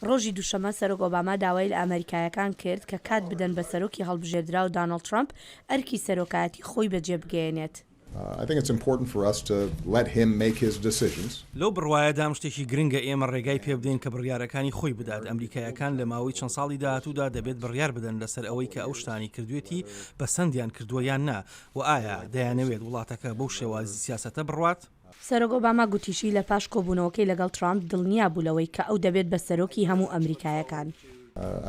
ڕۆژی دووشەمە سەرۆک ئۆباما داوای لە ئەمریکایەکان کرد کە کات بدەن بە سەرۆکی هەڵبژێردرا و دانەڵد ترامپ ئەرکی سەرۆکایەتی خۆی بەجێ بگەێنێت. I think it's important for us to let him make his decisions. لەو بڕوایەدام شتێکی گرنگە ئێمە ڕێگای پێ بدەین کە بڕیارەکانی خۆی بدات. ئەمریکایەکان لە ماوەی چەند ساڵی داهاتوودا دەبێت بڕیار بدەن لەسەر ئەوەی کە ئەو شتانی کردوێتی بە سەندیان کردووە یان نا و ئایا دەیانەوێت وڵاتەکە بەو شێوازی سیاسەتە بڕوات؟ سەرۆک ئۆباما گوتیشی لە پاش کۆبوونەوەکەی لەگەڵ ترامپ دڵنیا بوو لەوەی کە ئەو دەبێت بە سەرۆکی هەموو ئەمریکایەکان.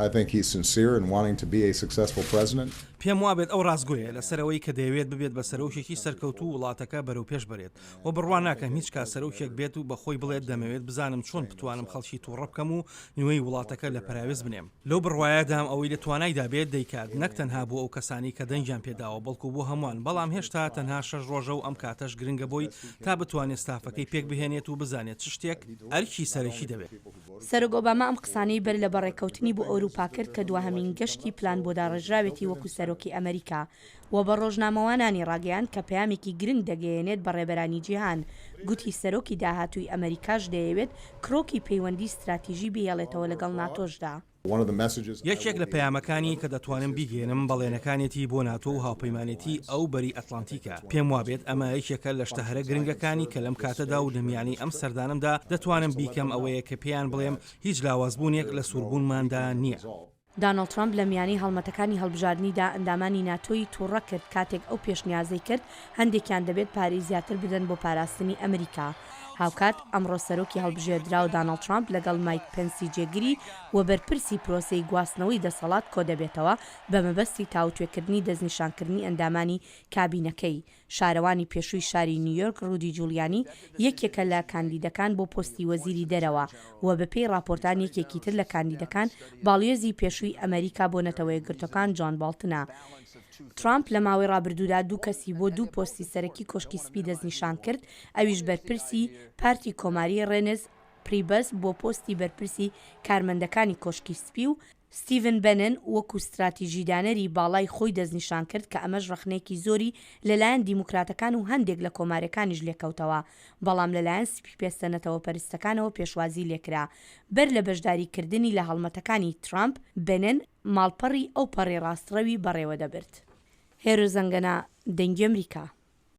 I think he's sincere in wanting to be a successful president. پێم وابێت ئەو ڕاستگوۆیە لەسەرەوەی کە دەیەوێت ببێت بە سەرۆکێکی سەرکەوتوو وڵاتەکە بەرەو پێش بڕێت و بڕوان ناکەم هیچ کا سەرۆکێک بێت و بەخۆی بڵێت دەمەوێت بزانم چۆن بتوانم خەڵکی تووڕە بکەم و نوێی وڵاتەکە لە پراوێز بنێم. لەو بڕوایەدام ئەوەی لە توانایدا بێت دەیکات نەک تەنها بۆ ئەو کەسانی کە دەنجیان پێداوە بەڵکو بۆ هەمووان، بەڵام هێشتا تەنها 6 ڕۆژە و ئەم کاتەش گرنگە بۆی تا بتوانێت ستافەکەی پێک بهێنێت و بزانێت چ شتێک ئەرکی سەرەکی دەبێت. سەرۆک ئۆباما ئەم قسانەی بەر لە بەڕێکەوتنی بۆ ئەوروپا کرد کە دوهەمین گەشتی پلان بۆ داڕێژراوێتی وەکو سەرۆکی ئەمریکا و بە ڕۆژنامەوانانی ڕاگەیان کە پەیامێکی گرنگ دەگەیەنێت بە ڕێبەرانی جیهان. گوتی سەرۆکی داهاتووی ئەمریکاش دەیەوێت کڕۆکی پەیوەندی استراتیژی بهێڵێتەوە لەگەڵ ناتۆشدا. یەکێک لە پەیامەکانی کە دەتوانم بیگەێنم بەڵێنەکانێتی بۆ ناتۆ و هاوپەیمانێتی ئەو بەری ئەتلانتیکە. پێم وابێت ئەمە یەکێکە لە شتەهرە گرنگەکانی کە لەم کاتەدا و دەمیانی ئەم سەردانمدا دەتوانم بیکەم ئەوەیە کە پێیان بڵێم هیچ لاوازبوونێک لە سووربوونماندا نییە. دانەڵد ترامپ لە میانی هەڵمەتەکانی هەڵبژاردننیدا ئەندامانی ناتۆی تووڕە کرد کاتێک ئەو پێشنیازەی کرد هەندێکیان دەبێت پارەی زیاتر بدەن بۆ پاراستنی ئەمریکا. هاوکات ئەمڕۆ سەرۆکی هەڵبژێردرا و دانەڵد ترامپ لەگەڵ مایک پێنسی جێگیری و بەرپرسی پرۆسەی گواستنەوەی دەسەڵات کۆ دەبێتەوە بە مەبەستی تاوتوێکردنی دەستنیشانکردنی ئەندامانی کابینەکەی. شارەوانی پێشووی شاری نیویۆرک ڕودی جولیانی یەکێکە لە کاندیدەکان بۆ پۆستی وەزیری دەرەوە و بەپێی راپۆرتان یەکێکی تر لە کاندیدەکان باڵیۆزی پێشووی ئەمریکا بۆ نەتەوە یەکگرتوەکان جۆن بالتنە. ترامپ لە ماوەی ڕابردوودا 2 کەسی بۆ 2 پۆستی سەرەکی کۆشکی سپی دەستنیشان کرد، ئەویش بەرپرسی پارتی کۆماری ڕێنز پریبەس بۆ پۆستی بەرپرسی کارمەندەکانی کۆشکی سپی و ستیڤن بەنن وەکو استراتیژیدانەری باڵای خۆی دەستنیشان کرد کە ئەمەش ڕخنێکی زۆری لەلایەن دیموکراتەکان و هەندێک لە کۆمارەکانیش لێکەوتەوە، بەڵام لەلایەن سپی پێستەنەتەوە پەرستەکانەوە پێشوازی لێکرا. بەر لە بەشداریکردنی لە هەڵمەتەکانی ترامپ بەنن ماڵپەڕی ئەو پەڕی ڕاستڕەوی بەڕێوە دەبرد. هێرو زەنگەنە دەنگی ئەمریکا.